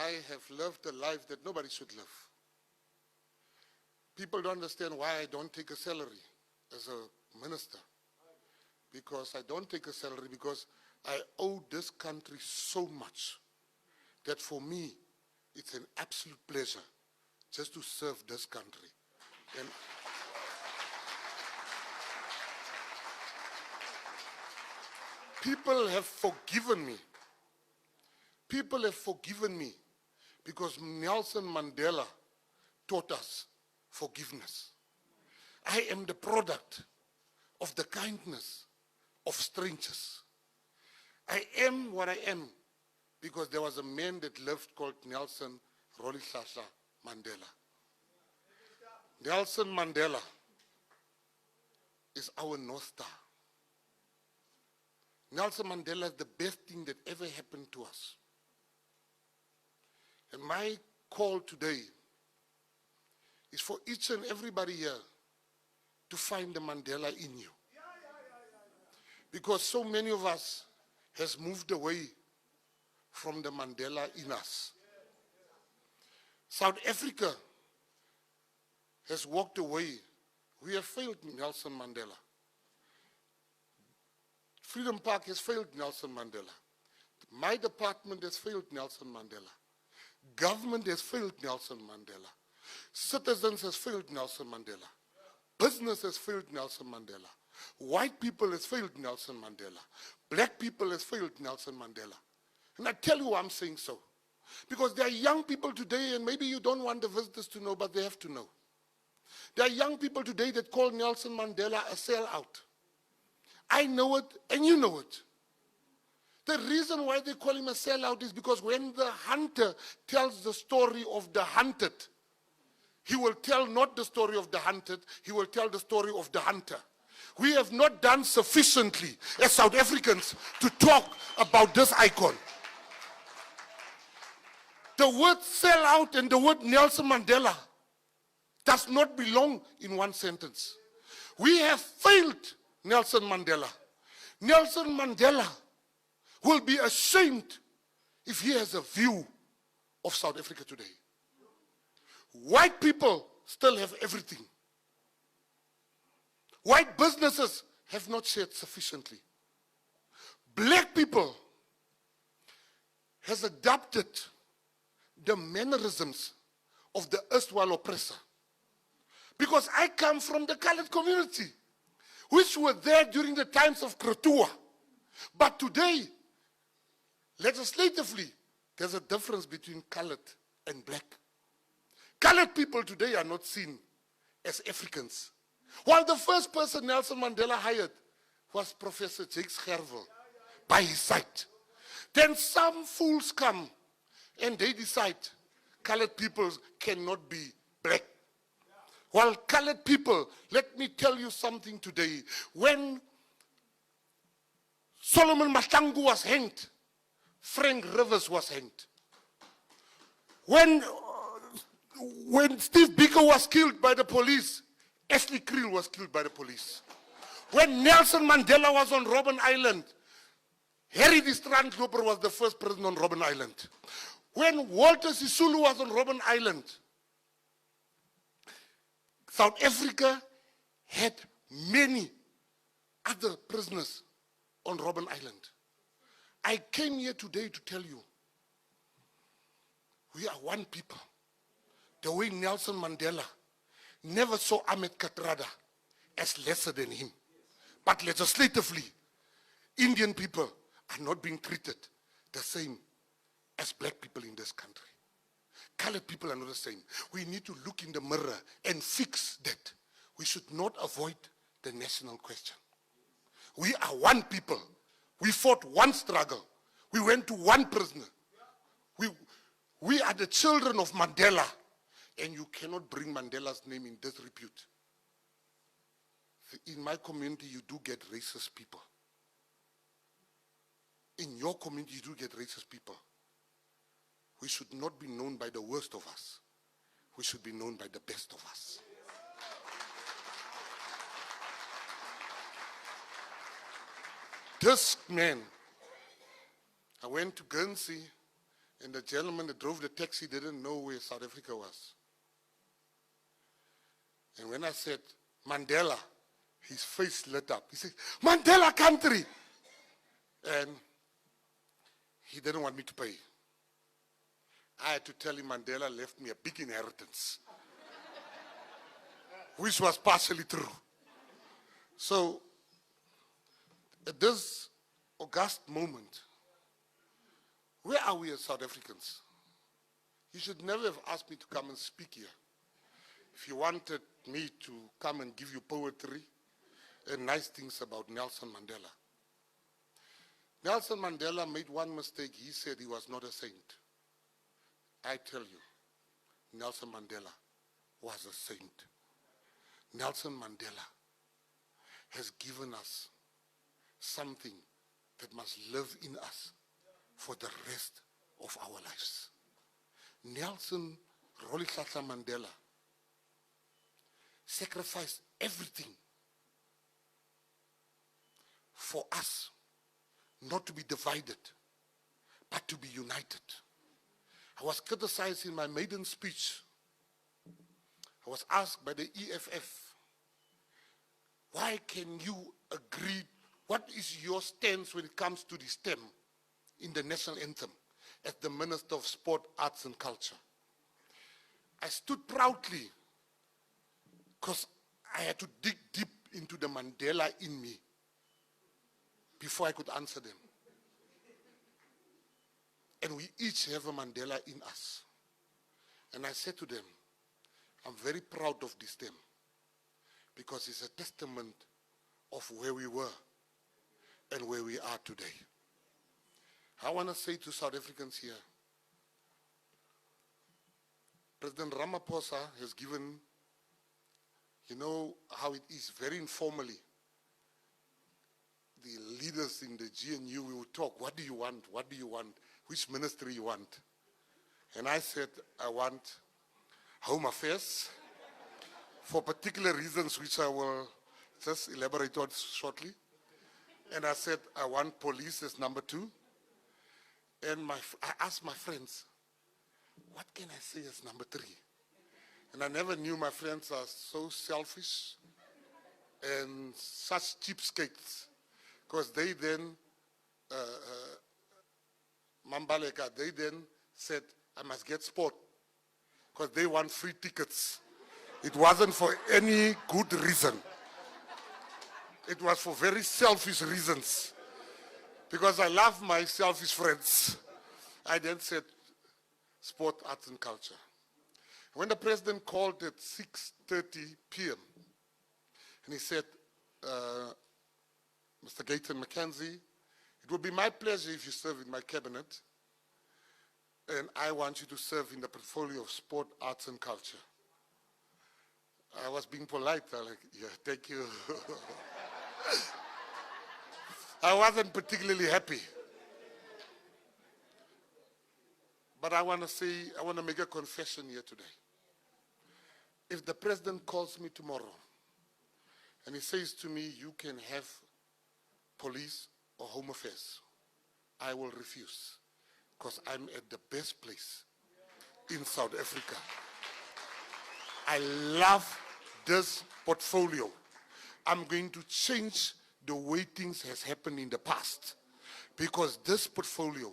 I have lived a life that nobody should live. People don't understand why I don't take a salary as a minister. Because I don't take a salary because I owe this country so much that for me, it's an absolute pleasure just to serve this country. And people have forgiven me. People have forgiven me because Nelson Mandela taught us forgiveness. I am the product of the kindness of strangers. I am what I am because there was a man that lived called Nelson Rolihlahla Mandela. Nelson Mandela is our North Star. Nelson Mandela is the best thing that ever happened to us. And my call today is for each and everybody here to find the Mandela in you. Because so many of us has moved away from the Mandela in us. South Africa has walked away. We have failed Nelson Mandela. Freedom Park has failed Nelson Mandela. My department has failed Nelson Mandela. Government has failed Nelson Mandela. Citizens has failed Nelson Mandela. Business has failed Nelson Mandela. White people has failed Nelson Mandela. Black people has failed Nelson Mandela. And I tell you why I'm saying so. Because there are young people today, and maybe you don't want the visitors to know, but they have to know. There are young people today that call Nelson Mandela a sellout. I know it, and you know it. The reason why they call him a sellout is because when the hunter tells the story of the hunted, he will tell not the story of the hunted, he will tell the story of the hunter. We have not done sufficiently as South Africans to talk about this icon. The word sellout and the word Nelson Mandela does not belong in one sentence. We have failed Nelson Mandela. Nelson Mandela will be ashamed if he has a view of South Africa today. White people still have everything. White businesses have not shared sufficiently. Black people has adopted the mannerisms of the erstwhile oppressor. Because I come from the colored community, which were there during the times of Krotua. But today, legislatively, there's a difference between colored and black. Colored people today are not seen as Africans. While the first person Nelson Mandela hired was Professor Jakes Gerwel by his side. Then some fools come and they decide colored people cannot be black. While colored people, let me tell you something today. When Solomon Mahlangu was hanged, Frank Rivers was hanged. When Steve Biko was killed by the police, Ashley Creel was killed by the police. When Nelson Mandela was on Robben Island, Harry the Strandloper was the first president on Robben Island. When Walter Sisulu was on Robben Island, South Africa had many other prisoners on Robben Island. I came here today to tell you, we are one people. The way Nelson Mandela never saw Ahmed Kathrada as lesser than him. But legislatively, Indian people are not being treated the same as black people in this country. Colored people are not the same. We need to look in the mirror and fix that. We should not avoid the national question. We are one people. We fought one struggle. We went to one prisoner. We are the children of Mandela. And you cannot bring Mandela's name in disrepute. In my community, you do get racist people. In your community, you do get racist people. We should not be known by the worst of us. We should be known by the best of us. This man, I went to Guernsey And the gentleman that drove the taxi didn't know where South Africa was. And when I said, Mandela, his face lit up. He said, Mandela country! And he didn't want me to pay. I had to tell him Mandela left me a big inheritance, which was partially true. So, at this august moment, where are we as South Africans? You should never have asked me to come and speak here. If you wanted me to come and give you poetry and nice things about Nelson Mandela. Nelson Mandela made one mistake. He said he was not a saint. I tell you, Nelson Mandela was a saint. Nelson Mandela has given us something that must live in us for the rest of our lives. Nelson Rolihlahla Mandela sacrificed everything for us not to be divided, but to be united. I was criticized in my maiden speech. I was asked by the EFF, why can you agree? What is your stance when it comes to the STEM in the national anthem as the Minister of Sport, Arts and Culture? I stood proudly because I had to dig deep into the Mandela in me before I could answer them. And we each have a Mandela in us. And I said to them, I'm very proud of this STEM because it's a testament of where we were and where we are today. I want to say to South Africans here, President Ramaphosa has given, you know how it is, very informally. The leaders in the GNU, we would talk, what do you want? What do you want? Which ministry you want? And I said, I want Home Affairs for particular reasons which I will just elaborate on shortly. And I said, I want police as number 2. And I asked my friends, what can I say as number 3? And I never knew my friends are so selfish and such cheapskates, because they then, Mambaleka, they then said, I must get sport, because they want free tickets. It wasn't for any good reason. It was for very selfish reasons. Because I love my selfish friends. I then said, sport, arts and culture. When the president called at 6:30 p.m., and he said, Mr. Gayton Mackenzie, it would be my pleasure if you serve in my cabinet, and I want you to serve in the portfolio of sport, arts and culture. I was being polite. I was like, yeah, thank you. I wasn't particularly happy. But I want to make a confession here today. If the president calls me tomorrow and he says to me, you can have police or Home Affairs, I will refuse, because I'm at the best place in South Africa. I love this portfolio. I'm going to change the way things has happened in the past, because this portfolio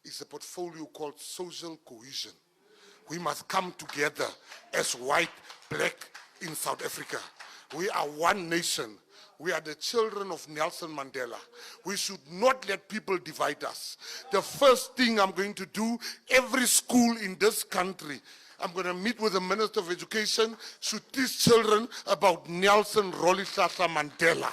is a portfolio called social cohesion. We must come together as white, black in South Africa. We are one nation. We are the children of Nelson Mandela. We should not let people divide us. The first thing I'm going to do, every school in this country, I'm going to meet with the Minister of Education, should teach children about Nelson Rolihlahla Mandela.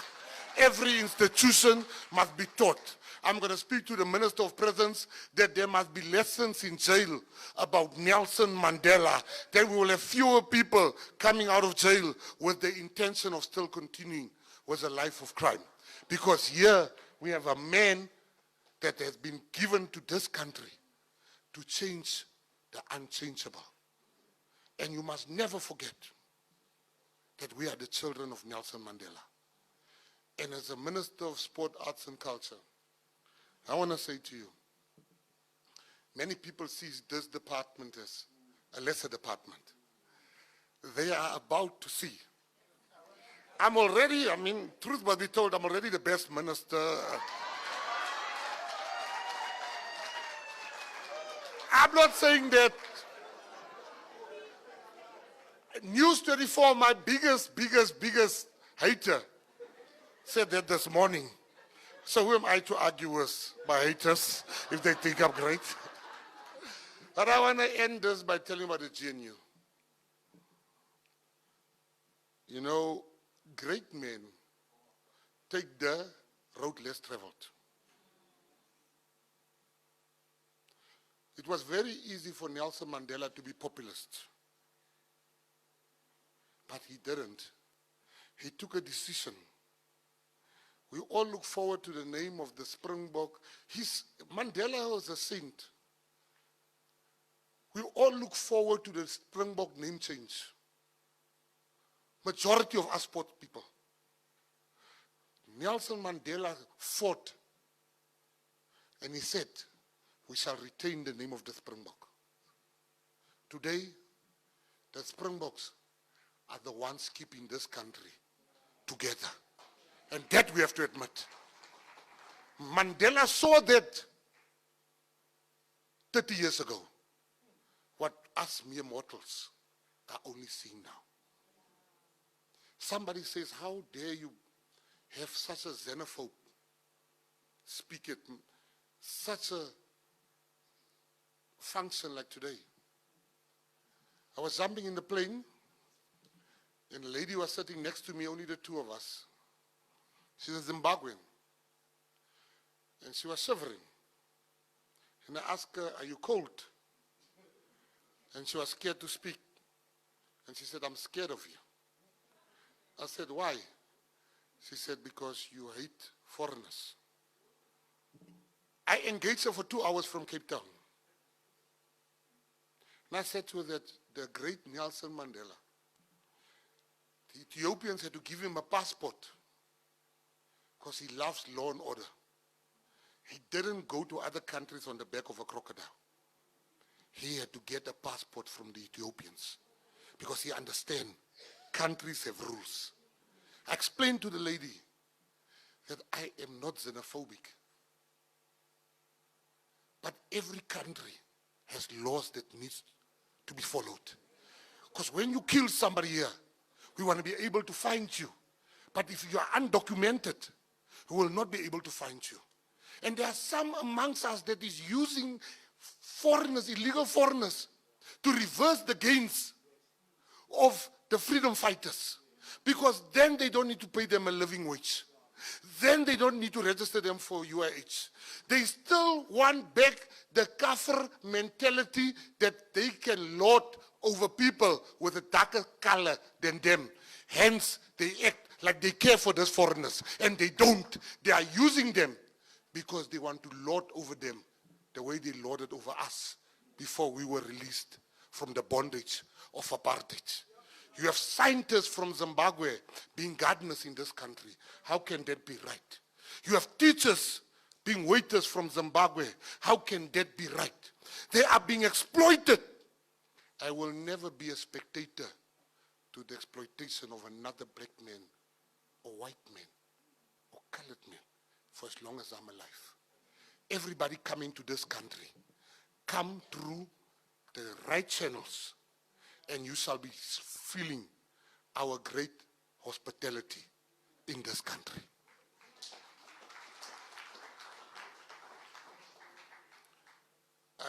Every institution must be taught. I'm going to speak to the Minister of Prisons that there must be lessons in jail about Nelson Mandela, that we will have fewer people coming out of jail with the intention of still continuing with a life of crime. Because here we have a man that has been given to this country to change the unchangeable. And you must never forget that we are the children of Nelson Mandela. And as a Minister of Sport, Arts and Culture, I want to say to you, Many people see this department as a lesser department. They are about to see. I'm already, truth must be told, I'm already the best minister. I'm not saying that. News 24, my biggest hater, said that this morning. So who am I to argue with my haters if they think I'm great? But I want to end this by telling you about the GNU. You know, great men take the road less traveled. It was very easy for Nelson Mandela to be populist. But he didn't. He took a decision. We all look forward to the name of the Springbok. Mandela was a saint. We all look forward to the Springbok name change. Majority of us sport people. Nelson Mandela fought and he said, we shall retain the name of the Springbok. Today, the Springboks are the ones keeping this country together. And that we have to admit. Mandela saw that 30 years ago. What us mere mortals are only seeing now. Somebody says, how dare you have such a xenophobe speak at such a function like today? I was jumping in the plane, and a lady was sitting next to me, only the two of us. She's a Zimbabwean, and she was shivering. And I asked her, are you cold? And she was scared to speak. And she said, I'm scared of you. I said, why? She said, because you hate foreigners. I engaged her for 2 hours from Cape Town. And I said to her that the great Nelson Mandela, the Ethiopians had to give him a passport because he loves law and order. He didn't go to other countries on the back of a crocodile. He had to get a passport from the Ethiopians because he understands countries have rules. I explained to the lady that I am not xenophobic. But every country has laws that need to be followed. Because when you kill somebody here, we want to be able to find you. But if you are undocumented, we will not be able to find you. And there are some amongst us that is using foreigners, illegal foreigners, to reverse the gains of the freedom fighters. Because then they don't need to pay them a living wage. Then they don't need to register them for UIH. They still want back the kafir mentality that they can lord over people with a darker color than them. Hence, they act like they care for those foreigners. And they don't. They are using them because they want to lord over them the way they lorded over us before we were released from the bondage of apartheid. You have scientists from Zimbabwe being gardeners in this country. How can that be right? You have teachers being waiters from Zimbabwe. How can that be right? They are being exploited. I will never be a spectator to the exploitation of another black man or white man or colored man for as long as I'm alive. Everybody coming to this country, come through the right channels and you shall be feeling our great hospitality in this country.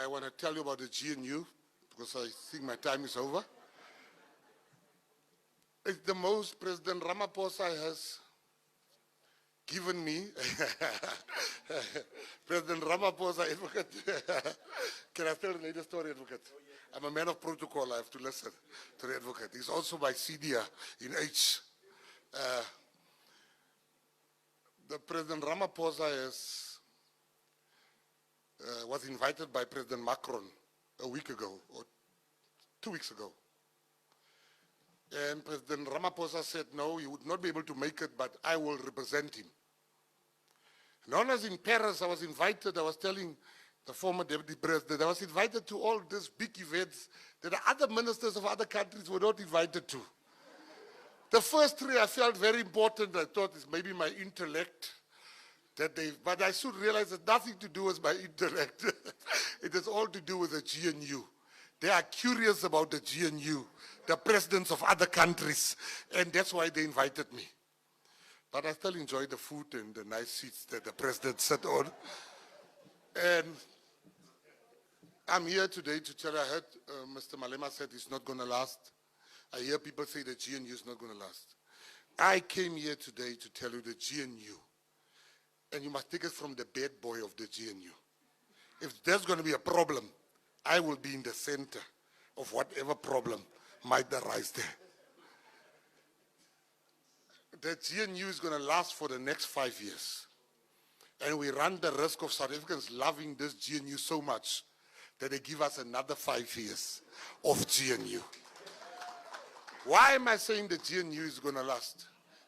I want to tell you about the GNU because I think my time is over. It's the most President Ramaphosa has given me. President Ramaphosa, advocate. Can I tell the latest story, advocate? I'm a man of protocol. I have to listen to the advocate. He's also my senior in age. The President Ramaphosa was invited by President Macron a week ago or 2 weeks ago. And President Ramaphosa said no, he would not be able to make it, but I will represent him. And when I was in Paris, I was invited, I was telling the former deputy president. I was invited to all these big events that the other ministers of other countries were not invited to. The first three I felt very important. I thought it's maybe my intellect, but I soon realized it's nothing to do with my intellect. It is all to do with the GNU. They are curious about the GNU, the presidents of other countries, and that's why they invited me. But I still enjoy the food and the nice seats that the president sat on. And I'm here today to tell you, I heard Mr. Malema said it's not going to last. I hear people say the GNU is not going to last. I came here today to tell you the GNU, and you must take it from the bad boy of the GNU. If there's going to be a problem, I will be in the center of whatever problem might arise there. The GNU is going to last for the next 5 years. And we run the risk of South Africans loving this GNU so much that they give us another 5 years of GNU. Why am I saying the GNU is going to last?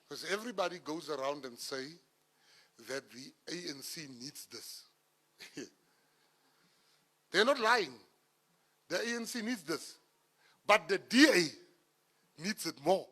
Because everybody goes around and say that the ANC needs this. They're not lying. The ANC needs this. But the DA needs it more.